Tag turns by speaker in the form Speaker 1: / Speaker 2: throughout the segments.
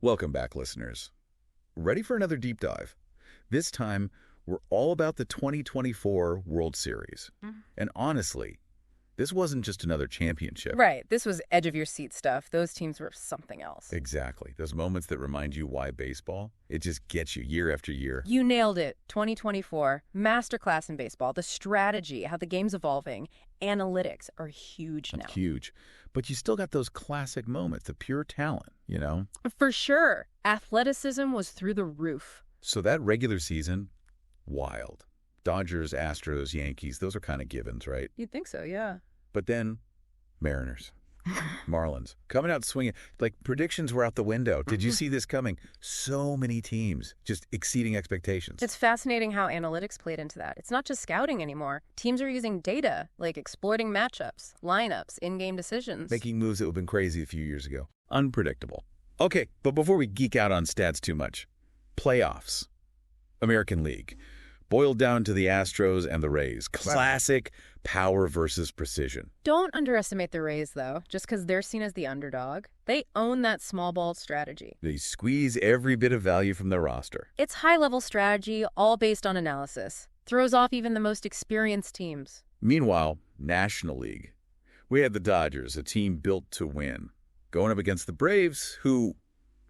Speaker 1: Welcome back, listeners. Ready for another deep dive? This time, we're all about the 2024 World Series. And honestly, this wasn't just another championship.
Speaker 2: Right. This was edge-of-your-seat stuff. Those teams were something else.
Speaker 1: Exactly. Those moments that remind you why baseball, it just gets you year after year.
Speaker 2: You nailed it. 2024, masterclass in baseball. The strategy, how the game's evolving, analytics are huge now.
Speaker 1: Huge. But you still got those classic moments, the pure talent, you know?
Speaker 2: For sure. Athleticism was through the roof.
Speaker 1: So that regular season, wild. Dodgers, Astros, Yankees, those are kind of givens, right?
Speaker 2: You'd think so, yeah.
Speaker 1: But then, Mariners, Marlins, coming out swinging. Like, predictions were out the window. Did you see this coming? So many teams just exceeding expectations.
Speaker 2: It's fascinating how analytics played into that. It's not just scouting anymore. Teams are using data, like exploiting matchups, lineups, in-game decisions.
Speaker 1: Making moves that would have been crazy a few years ago. Unpredictable. Okay, but before we geek out on stats too much, playoffs. American League. Boiled down to the Astros and the Rays. Classic power versus precision.
Speaker 2: Don't underestimate the Rays, though, just because they're seen as the underdog. They own that small ball strategy.
Speaker 1: They squeeze every bit of value from their roster.
Speaker 2: It's high-level strategy, all based on analysis. Throws off even the most experienced teams.
Speaker 1: Meanwhile, National League. We had the Dodgers, a team built to win, going up against the Braves, who,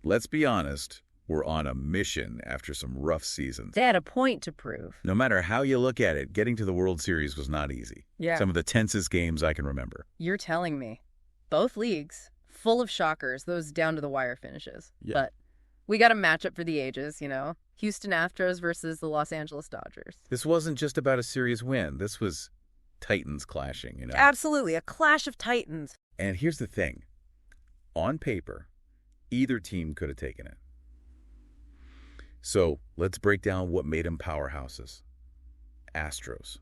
Speaker 1: let's be honest, were on a mission after some rough seasons.
Speaker 2: They had a point to prove.
Speaker 1: No matter how you look at it, getting to the World Series was not easy.
Speaker 2: Yeah.
Speaker 1: Some of the tensest games I can remember.
Speaker 2: You're telling me. Both leagues, full of shockers, those down-to-the-wire finishes.
Speaker 1: Yeah.
Speaker 2: But we got a matchup for the ages, you know? Houston Astros versus the Los Angeles Dodgers.
Speaker 1: This wasn't just about a series win. This was Titans clashing, you know?
Speaker 2: Absolutely, a clash of titans.
Speaker 1: And here's the thing. On paper, either team could have taken it. So let's break down what made them powerhouses. Astros.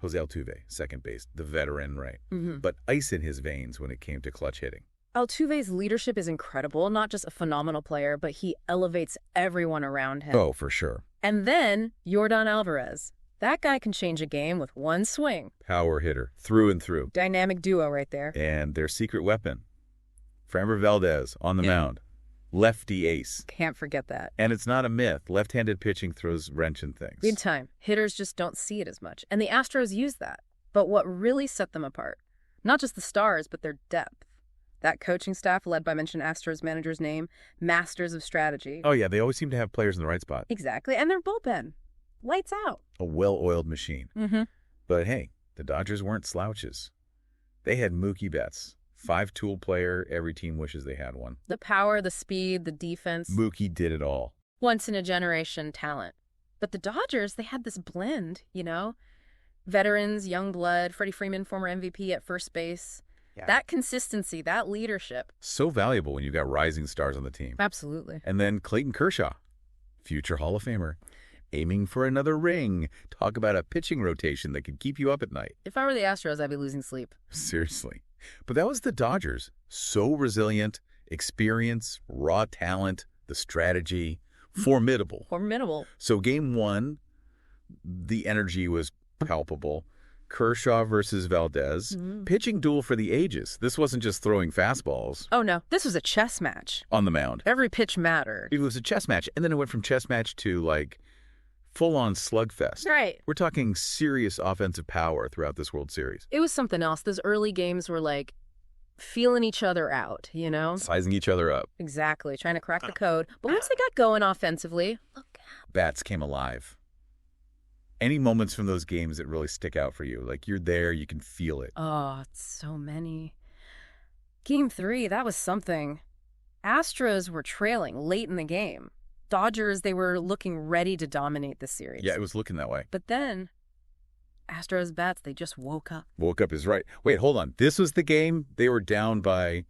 Speaker 1: Jose Altuve, second base, the veteran, right? But ice in his veins when it came to clutch hitting.
Speaker 2: Altuve's leadership is incredible, not just a phenomenal player, but he elevates everyone around him.
Speaker 1: Oh, for sure.
Speaker 2: And then Yordan Alvarez. That guy can change a game with one swing.
Speaker 1: Power hitter, through and through.
Speaker 2: Dynamic duo right there.
Speaker 1: And their secret weapon, Framber Valdez on the mound. Lefty ace.
Speaker 2: Can't forget that.
Speaker 1: And it's not a myth. Left-handed pitching throws wrench in things.
Speaker 2: Big time. Hitters just don't see it as much. And the Astros use that. But what really set them apart, not just the stars, but their depth. That coaching staff, led by mentioned Astros manager's name, masters of strategy.
Speaker 1: Oh, yeah, they always seem to have players in the right spot.
Speaker 2: Exactly. And their bullpen. Lights out.
Speaker 1: A well-oiled machine. But hey, the Dodgers weren't slouches. They had Mookie Betts. 5-tool player, every team wishes they had one.
Speaker 2: The power, the speed, the defense.
Speaker 1: Mookie did it all.
Speaker 2: Once-in-a-generation talent. But the Dodgers, they had this blend, you know? Veterans, young blood, Freddie Freeman, former MVP at first base. Yeah. That consistency, that leadership.
Speaker 1: So valuable when you've got rising stars on the team.
Speaker 2: Absolutely.
Speaker 1: And then Clayton Kershaw, future Hall of Famer, aiming for another ring. Talk about a pitching rotation that could keep you up at night.
Speaker 2: If I were the Astros, I'd be losing sleep.
Speaker 1: Seriously. But that was the Dodgers. So resilient, experience, raw talent, the strategy, formidable.
Speaker 2: Formidable.
Speaker 1: So game one, the energy was palpable. Kershaw versus Valdez. Pitching duel for the ages. This wasn't just throwing fastballs.
Speaker 2: Oh, no. This was a chess match.
Speaker 1: On the mound.
Speaker 2: Every pitch mattered.
Speaker 1: It was a chess match. And then it went from chess match to, like, full-on slugfest.
Speaker 2: Right.
Speaker 1: We're talking serious offensive power throughout this World Series.
Speaker 2: It was something else. Those early games were like feeling each other out, you know?
Speaker 1: Sizing each other up.
Speaker 2: Exactly. Trying to crack the code. But once they got going offensively, look.
Speaker 1: Bats came alive. Any moments from those games that really stick out for you? Like, you're there, you can feel it.
Speaker 2: Oh, so many. Game 3, that was something. Astros were trailing late in the game. Dodgers, they were looking ready to dominate the series.
Speaker 1: Yeah, it was looking that way.
Speaker 2: But then, Astros bats, they just woke up.
Speaker 1: Woke up is right. Wait, hold on. This was the game? They were down by,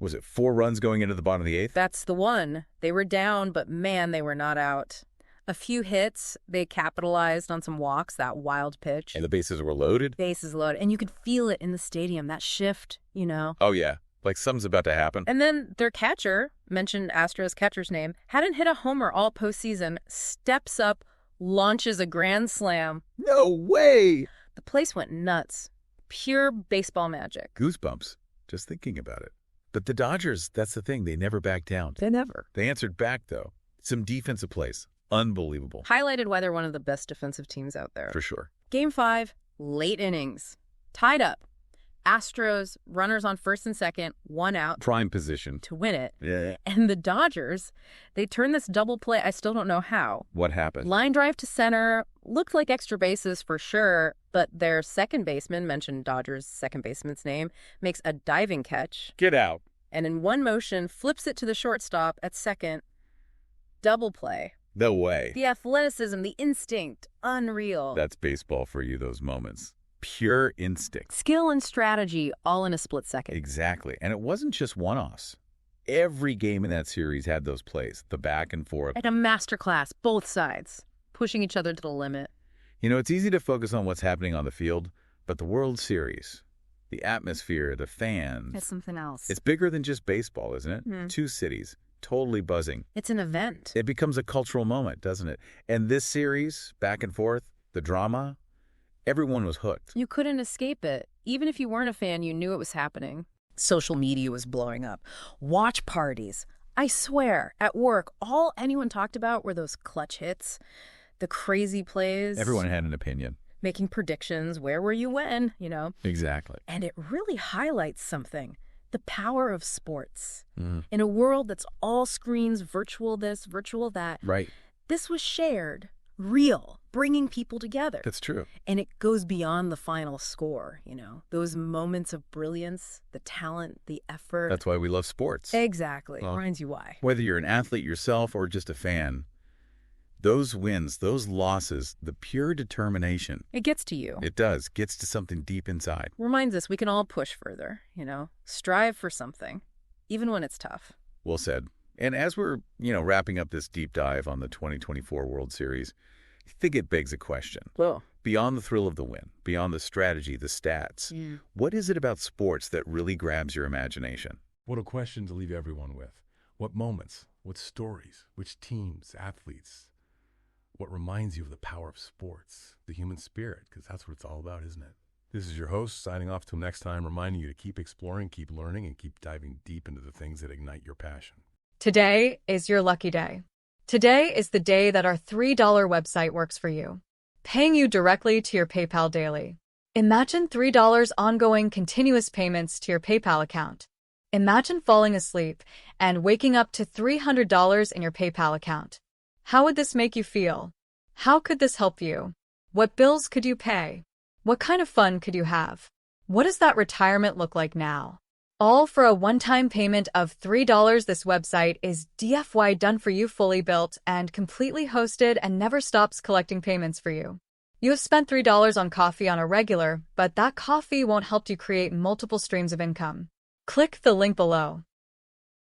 Speaker 1: was it 4 runs going into the bottom of the 8th?
Speaker 2: That's the one. They were down, but man, they were not out. A few hits, they capitalized on some walks, that wild pitch.
Speaker 1: And the bases were loaded?
Speaker 2: Bases loaded. And you could feel it in the stadium, that shift, you know?
Speaker 1: Oh, yeah. Like something's about to happen.
Speaker 2: And then their catcher, mentioned Astros catcher's name, hadn't hit a homer all postseason, steps up, launches a grand slam.
Speaker 1: No way!
Speaker 2: The place went nuts. Pure baseball magic.
Speaker 1: Goosebumps, just thinking about it. But the Dodgers, that's the thing. They never backed down.
Speaker 2: They never.
Speaker 1: They answered back, though. Some defensive plays. Unbelievable.
Speaker 2: Highlighted why they're one of the best defensive teams out there.
Speaker 1: For sure.
Speaker 2: Game 5, late innings. Tied up. Astros, runners on first and second, 1 out.
Speaker 1: Prime position.
Speaker 2: To win it.
Speaker 1: Yeah.
Speaker 2: And the Dodgers, they turned this double play. I still don't know how.
Speaker 1: What happened?
Speaker 2: Line drive to center. Looked like extra bases for sure, but their second baseman, mentioned Dodgers' second baseman's name, makes a diving catch.
Speaker 1: Get out.
Speaker 2: And in one motion, flips it to the shortstop at second. Double play.
Speaker 1: No way.
Speaker 2: The athleticism, the instinct, unreal.
Speaker 1: That's baseball for you, those moments. Pure instinct.
Speaker 2: Skill and strategy all in a split second.
Speaker 1: Exactly. And it wasn't just one-offs. Every game in that series had those plays, the back and forth.
Speaker 2: And a masterclass, both sides, pushing each other to the limit.
Speaker 1: You know, it's easy to focus on what's happening on the field, but the World Series, the atmosphere, the fans.
Speaker 2: It's something else.
Speaker 1: It's bigger than just baseball, isn't it?
Speaker 2: Mm.
Speaker 1: 2 cities, totally buzzing.
Speaker 2: It's an event.
Speaker 1: It becomes a cultural moment, doesn't it? And this series, back and forth, the drama, everyone was hooked.
Speaker 2: You couldn't escape it. Even if you weren't a fan, you knew it was happening. Social media was blowing up. Watch parties. I swear, at work, all anyone talked about were those clutch hits, the crazy plays.
Speaker 1: Everyone had an opinion.
Speaker 2: Making predictions. Where were you when, you know?
Speaker 1: Exactly.
Speaker 2: And it really highlights something. The power of sports.
Speaker 1: Mm.
Speaker 2: In a world that's all screens, virtual this, virtual that.
Speaker 1: Right.
Speaker 2: This was shared, real, bringing people together.
Speaker 1: That's true.
Speaker 2: And it goes beyond the final score, you know, those moments of brilliance, the talent, the effort.
Speaker 1: That's why we love sports.
Speaker 2: Exactly.
Speaker 1: Well,
Speaker 2: Reminds you why.
Speaker 1: Whether you're an athlete yourself or just a fan, those wins, those losses, the pure determination.
Speaker 2: It gets to you.
Speaker 1: It does. Gets to something deep inside.
Speaker 2: Reminds us we can all push further, you know, strive for something, even when it's tough.
Speaker 1: Well said. And as we're, wrapping up this deep dive on the 2024 World Series, I think it begs a question.
Speaker 2: Whoa.
Speaker 1: Beyond the thrill of the win, beyond the strategy, the stats, what is it about sports that really grabs your imagination?
Speaker 3: What a question to leave everyone with. What moments, what stories, which teams, athletes, what reminds you of the power of sports, the human spirit, because that's what it's all about, isn't it? This is your host, signing off till next time, reminding you to keep exploring, keep learning, and keep diving deep into the things that ignite your passion.
Speaker 4: Today is your lucky day. Today is the day that our $3 website works for you, paying you directly to your PayPal daily. Imagine $3 ongoing continuous payments to your PayPal account. Imagine falling asleep and waking up to $300 in your PayPal account. How would this make you feel? How could this help you? What bills could you pay? What kind of fun could you have? What does that retirement look like now? All for a one-time payment of $3. This website is DFY done for you, fully built and completely hosted, and never stops collecting payments for you. You have spent $3 on coffee on a regular, but that coffee won't help you create multiple streams of income. Click the link below.